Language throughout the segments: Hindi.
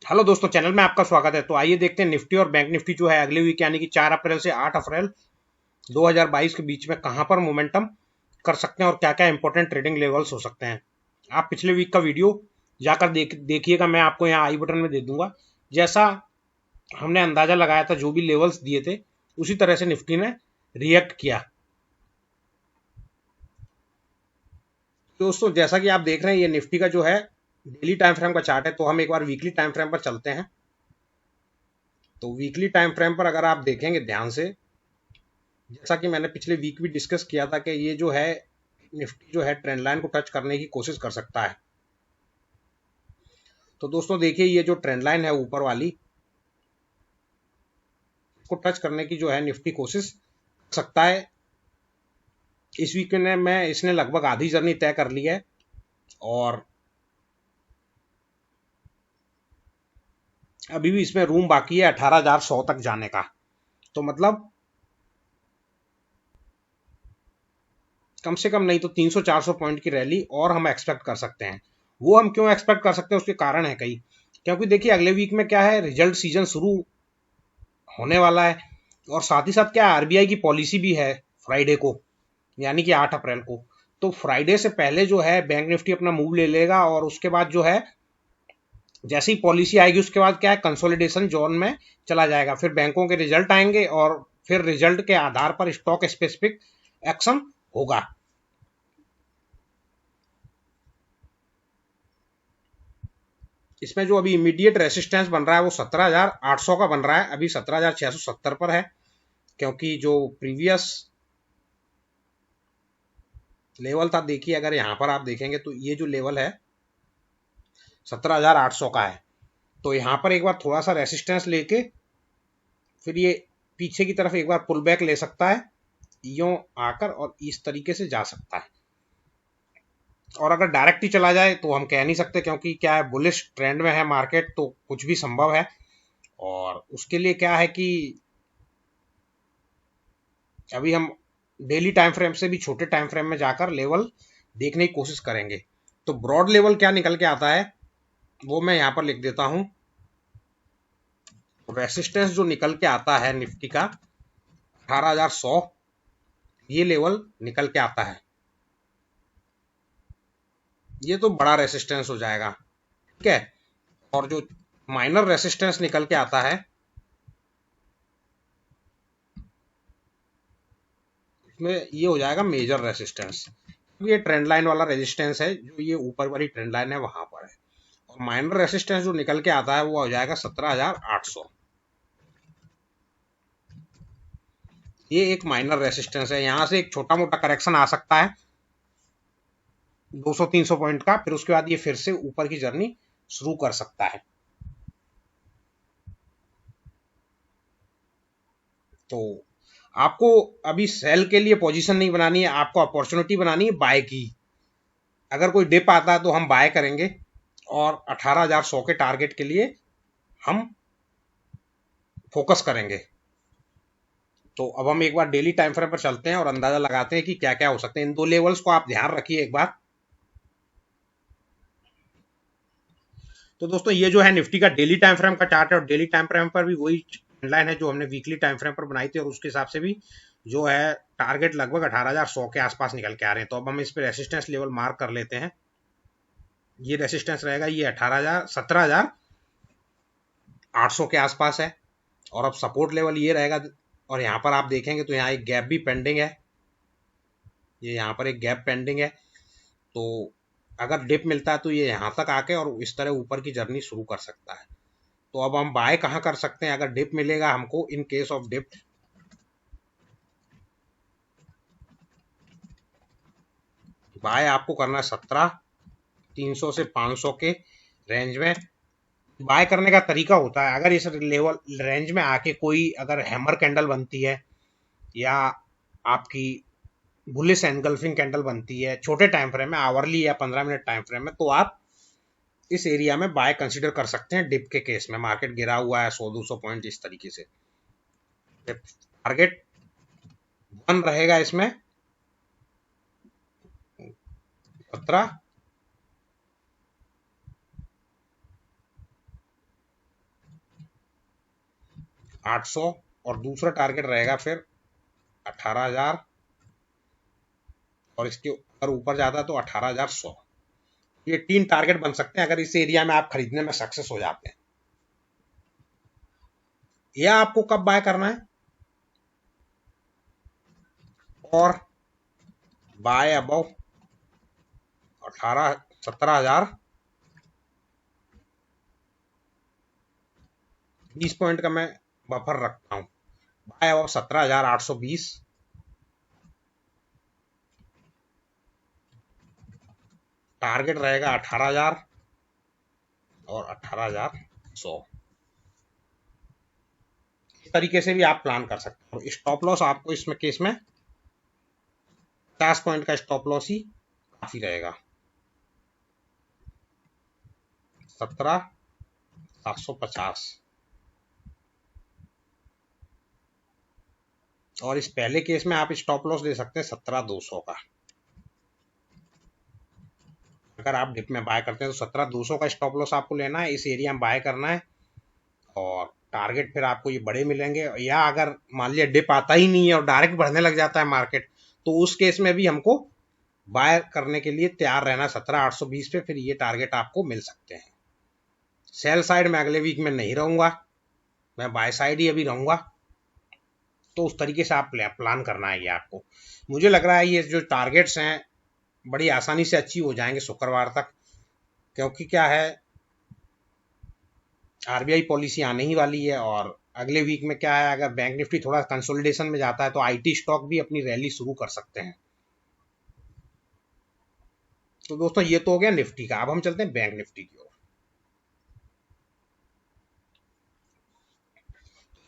हेलो दोस्तों, चैनल में आपका स्वागत है। तो आइए देखते हैं निफ्टी और बैंक निफ्टी जो है अगले वीक यानी कि 4 अप्रैल से 8 अप्रैल 2022 के बीच में कहां पर मोमेंटम कर सकते हैं और क्या क्या इंपॉर्टेंट ट्रेडिंग लेवल्स हो सकते हैं। आप पिछले वीक का वीडियो जाकर देखिएगा, मैं आपको यहाँ आई बटन में दे दूंगा। जैसा हमने अंदाजा लगाया था, जो भी लेवल्स दिए थे उसी तरह से निफ्टी ने रिएक्ट किया। दोस्तों, जैसा कि आप देख रहे हैं, ये निफ्टी का जो है डेली टाइम फ्रेम का चार्ट है। तो हम एक बार वीकली टाइम फ्रेम पर चलते हैं। तो वीकली टाइम फ्रेम पर अगर आप देखेंगे ध्यान से, जैसा कि मैंने पिछले वीक भी डिस्कस किया था कि ये जो है निफ्टी जो है ट्रेंड लाइन को टच करने की कोशिश कर सकता है। तो दोस्तों देखिए, ये जो ट्रेंड लाइन है ऊपर वाली, को टच करने की जो है निफ्टी कोशिश कर सकता है। इस वीक में इसने लगभग आधी जर्नी तय कर ली है और अभी भी इसमें रूम बाकी है 18,100 तक जाने का। तो मतलब कम से कम नहीं तो 300-400 पॉइंट की रैली और हम एक्सपेक्ट कर सकते हैं। वो हम क्यों एक्सपेक्ट कर सकते हैं, उसके कारण है कई। क्योंकि देखिए, अगले वीक में क्या है, रिजल्ट सीजन शुरू होने वाला है और साथ ही साथ क्या आरबीआई की पॉलिसी भी है फ्राइडे को, यानी कि 8 अप्रैल को। तो फ्राइडे से पहले जो है बैंक निफ्टी अपना मूव ले लेगा और उसके बाद जो है जैसी पॉलिसी आएगी उसके बाद क्या है, कंसोलिडेशन जोन में चला जाएगा। फिर बैंकों के रिजल्ट आएंगे और फिर रिजल्ट के आधार पर स्टॉक स्पेसिफिक एक्शन होगा। इसमें जो अभी इमीडिएट रेसिस्टेंस बन रहा है वो 17,800 का बन रहा है, अभी 17,670 पर है। क्योंकि जो प्रीवियस लेवल था, देखिए अगर यहां पर आप देखेंगे तो ये जो लेवल है 17,800 का है। तो यहां पर एक बार थोड़ा सा रेसिस्टेंस लेके फिर ये पीछे की तरफ एक बार पुल बैक ले सकता है, यूं आकर और इस तरीके से जा सकता है। और अगर डायरेक्ट ही चला जाए तो हम कह नहीं सकते, क्योंकि क्या है, बुलिश ट्रेंड में है मार्केट, तो कुछ भी संभव है। और उसके लिए क्या है कि अभी हम डेली टाइम फ्रेम से भी छोटे टाइम फ्रेम में जाकर लेवल देखने की कोशिश करेंगे। तो ब्रॉड लेवल क्या निकल के आता है वो मैं यहां पर लिख देता हूं। रेसिस्टेंस जो निकल के आता है निफ्टी का 18,100, ये लेवल निकल के आता है। ये तो बड़ा रेसिस्टेंस हो जाएगा, ठीक है। और जो माइनर रेसिस्टेंस निकल के आता है इसमें ये हो जाएगा मेजर रेसिस्टेंस। ये ट्रेंड लाइन वाला रेजिस्टेंस है, जो ये ऊपर वाली ट्रेंड लाइन है वहां पर है। और माइनर रेसिस्टेंस जो निकल के आता है वो हो जाएगा 17,800। ये एक माइनर रेसिस्टेंस है, यहां से एक छोटा मोटा करेक्शन आ सकता है 200-300 पॉइंट का, फिर उसके बाद ये फिर से ऊपर की जर्नी शुरू कर सकता है। तो आपको अभी सेल के लिए पोजीशन नहीं बनानी है, आपको अपॉर्चुनिटी बनानी है बाय की। अगर कोई डिप आता है तो हम बाय करेंगे और 18,100 के टारगेट के लिए हम फोकस करेंगे। तो अब हम एक बार डेली टाइम फ्रेम पर चलते हैं और अंदाजा लगाते हैं कि क्या क्या हो सकते हैं। इन दो लेवल्स को आप ध्यान रखिए एक बार। तो दोस्तों, ये जो है निफ्टी का डेली टाइम फ्रेम का चार्ट है और डेली टाइम फ्रेम पर भी वही लाइन है जो हमने वीकली टाइम फ्रेम पर बनाई थी, और उसके हिसाब से भी जो है टारगेट लगभग 18,100 के आसपास निकल के आ रहे हैं। तो अब हम इस पे रेसिस्टेंस लेवल मार्क कर लेते हैं। ये रेसिस्टेंस रहेगा, ये 17,800 के आसपास है। और अब सपोर्ट लेवल ये रहेगा। और यहाँ पर आप देखेंगे तो यहाँ एक गैप भी पेंडिंग है, ये यहाँ पर एक गैप पेंडिंग है। तो अगर डिप मिलता है तो ये यहाँ तक आके और इस तरह ऊपर की जर्नी शुरू कर सकता है। तो अब हम बाय कहाँ कर सकते हैं अगर डिप मिलेगा हमको, in case of dip? By आपको करना है 17,300 से 500 के रेंज में। बाय करने का तरीका होता है, अगर इस लेवल रेंज में आके कोई अगर हैमर कैंडल बनती है या आपकी बुलिश एनगल्फिंग कैंडल बनती है छोटे टाइम फ्रेम में, आवरली या 15 मिनट टाइम फ्रेम में, तो आप इस एरिया में बाय कंसीडर कर सकते हैं। डिप के केस में मार्केट गिरा हुआ है 100-200 पॉइंट इस तरीके से। टारगेट वन रहेगा इसमें 17, 800 और दूसरा टारगेट रहेगा फिर 18,000 और इसके अगर ऊपर जाता है तो 18,100। ये 3 टारगेट बन सकते हैं अगर इस एरिया में आप खरीदने में सक्सेस हो जाते हैं। यह आपको कब बाय करना है, और बाय अबव 17,000 20 पॉइंट का मैं बफर रखता हूं। बाय अबव 17,820, टारगेट रहेगा 18,000 और 18,100। इस तरीके से भी आप प्लान कर सकते हो। स्टॉप लॉस आपको इसमें केस में 50 पॉइंट का स्टॉप लॉस ही काफी रहेगा। 17,750 और इस पहले केस में आप स्टॉप लॉस ले सकते हैं 17,200 का। अगर आप डिप में बाय करते हैं तो 17,200 का स्टॉप लॉस आपको लेना है, इस एरिया में बाय करना है और टारगेट फिर आपको ये बड़े मिलेंगे। या अगर मान लिया डिप आता ही नहीं है और डायरेक्ट बढ़ने लग जाता है मार्केट, तो उस केस में भी हमको बाय करने के लिए तैयार रहना 17,820 पे, फिर ये टारगेट आपको मिल सकते हैं। सेल साइड में अगले वीक में नहीं रहूंगा, मैं बाय साइड ही अभी रहूंगा। तो उस तरीके से आप प्लान करना है ये आपको। मुझे लग रहा है ये जो टारगेट्स हैं बड़ी आसानी से अचीव हो जाएंगे शुक्रवार तक, क्योंकि क्या है आरबीआई पॉलिसी आने ही वाली है। और अगले वीक में क्या है, अगर बैंक निफ्टी थोड़ा कंसोलिडेशन में जाता है तो आईटी स्टॉक भी अपनी रैली शुरू कर सकते हैं। तो दोस्तों ये तो हो गया निफ्टी का। अब हम चलते हैं बैंक निफ्टी की ओर।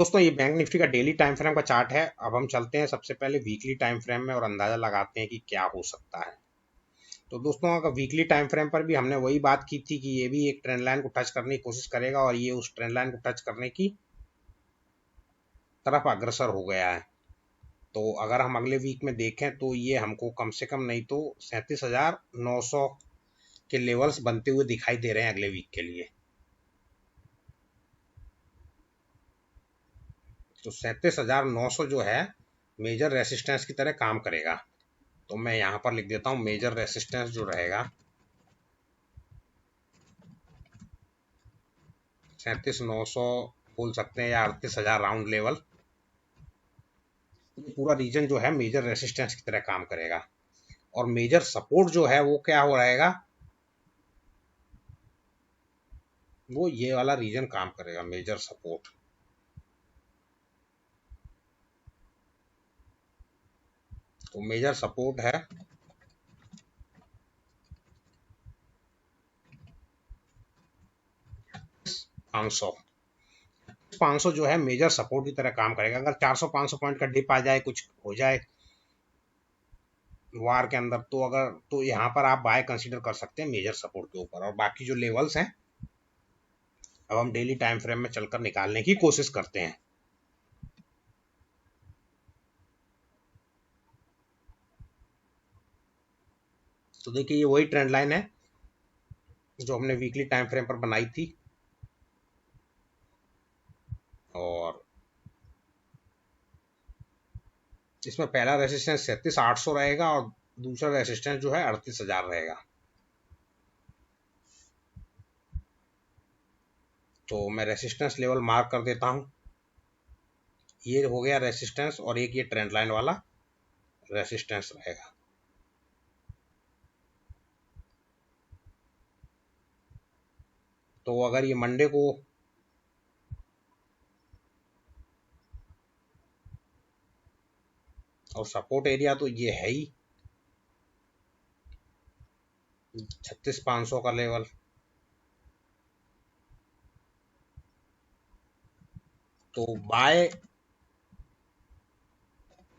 दोस्तों ये बैंक निफ्टी का डेली टाइम फ्रेम का चार्ट है। अब हम चलते हैं सबसे पहले वीकली टाइम फ्रेम में और अंदाजा लगाते हैं कि क्या हो सकता है। तो दोस्तों अगर वीकली टाइम फ्रेम पर भी हमने वही बात की थी कि ये भी एक ट्रेंड लाइन को टच करने की कोशिश करेगा और ये उस ट्रेंड लाइन को टच करने की तरफ अग्रसर हो गया है। तो अगर हम अगले वीक में देखें तो ये हमको कम से कम नहीं तो 37,900 के लेवल्स बनते हुए दिखाई दे रहे हैं अगले वीक के लिए। तो 37,900 जो है मेजर रेसिस्टेंस की तरह काम करेगा। तो मैं यहां पर लिख देता हूं मेजर रेसिस्टेंस जो रहेगा 37,900 बोल सकते हैं या 38,000 राउंड लेवल। पूरा रीजन जो है मेजर रेसिस्टेंस की तरह काम करेगा। और मेजर सपोर्ट जो है वो क्या हो रहेगा, वो ये वाला रीजन काम करेगा मेजर सपोर्ट। तो मेजर सपोर्ट है 500। 500 जो है मेजर सपोर्ट की तरह काम करेगा। अगर 400-500 पॉइंट का डिप आ जाए, कुछ हो जाए वार के अंदर, तो अगर तो यहाँ पर आप बाय कंसीडर कर सकते हैं मेजर सपोर्ट के ऊपर। और बाकी जो लेवल्स हैं अब हम डेली टाइम फ्रेम में चलकर निकालने की कोशिश करते हैं। तो देखिए ये वही ट्रेंड लाइन है जो हमने वीकली टाइम फ्रेम पर बनाई थी। और इसमें पहला रेसिस्टेंस 37,800 रहेगा और दूसरा रेसिस्टेंस जो है 38,000 रहेगा। तो मैं रेसिस्टेंस लेवल मार्क कर देता हूं। ये हो गया रेसिस्टेंस और एक ये ट्रेंड लाइन वाला रेसिस्टेंस रहेगा। तो अगर ये मंडे को और सपोर्ट एरिया तो ये है ही 36,500 का लेवल। तो बाय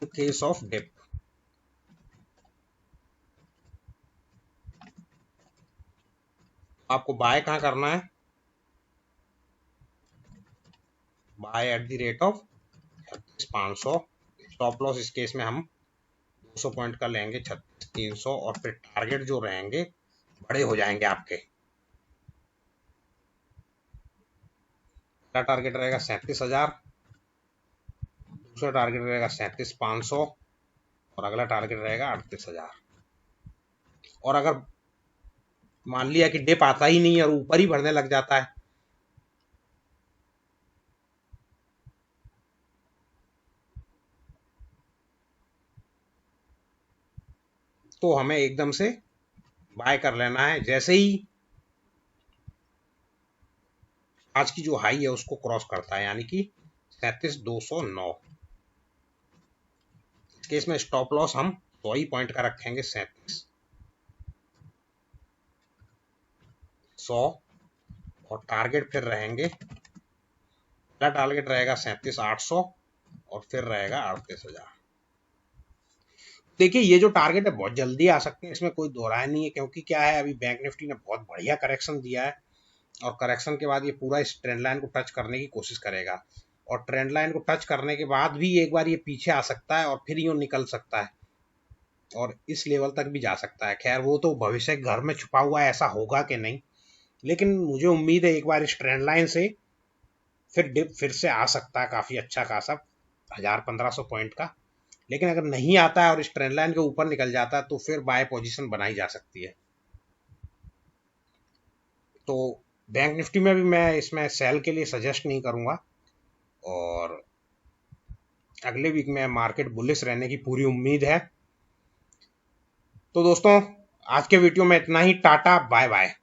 केस ऑफ डिप आपको बाय कहां करना है, by at the rate of 36,500। Stop loss इस केस में हम 200 पॉइंट का लेंगे 36,300 और फिर टारगेट जो रहेंगे बड़े हो जाएंगे आपके। पहला टारगेट रहेगा 37,000 दूसरा टारगेट रहेगा 37,500 और अगला टारगेट रहेगा 38,000। और अगर मान लिया कि डिप आता ही नहीं और ऊपर ही बढ़ने लग जाता है तो हमें एकदम से बाय कर लेना है। जैसे ही आज की जो हाई है उसको क्रॉस करता है, यानी कि 37,209, केस में स्टॉप लॉस हम 100 ही पॉइंट का रखेंगे, 37,100, और टारगेट फिर रहेंगे, पहला टारगेट रहेगा 37,800 और फिर रहेगा 38,000। देखिए ये जो टारगेट है बहुत जल्दी आ सकते हैं, इसमें कोई दो राय नहीं है, क्योंकि क्या है अभी बैंक निफ्टी ने बहुत बढ़िया करेक्शन दिया है और करेक्शन के बाद ये पूरा इस ट्रेंड लाइन को टच करने की कोशिश करेगा और ट्रेंड लाइन को टच करने के बाद भी एक बार ये पीछे आ सकता है और फिर यूं निकल सकता है और इस लेवल तक भी जा सकता है। खैर वो तो भविष्य घर में छुपा हुआ है, ऐसा होगा कि नहीं, लेकिन मुझे उम्मीद है एक बार इस ट्रेंड लाइन से फिर डिप फिर से आ सकता है, काफी अच्छा खासा 1,000-1,500 पॉइंट का। लेकिन अगर नहीं आता है और इस ट्रेंड लाइन के ऊपर निकल जाता है तो फिर बाय पोजीशन बनाई जा सकती है। तो बैंक निफ्टी में भी मैं इसमें सेल के लिए सजेस्ट नहीं करूंगा और अगले वीक में मार्केट बुलिश रहने की पूरी उम्मीद है। तो दोस्तों आज के वीडियो में इतना ही। Tata bye bye.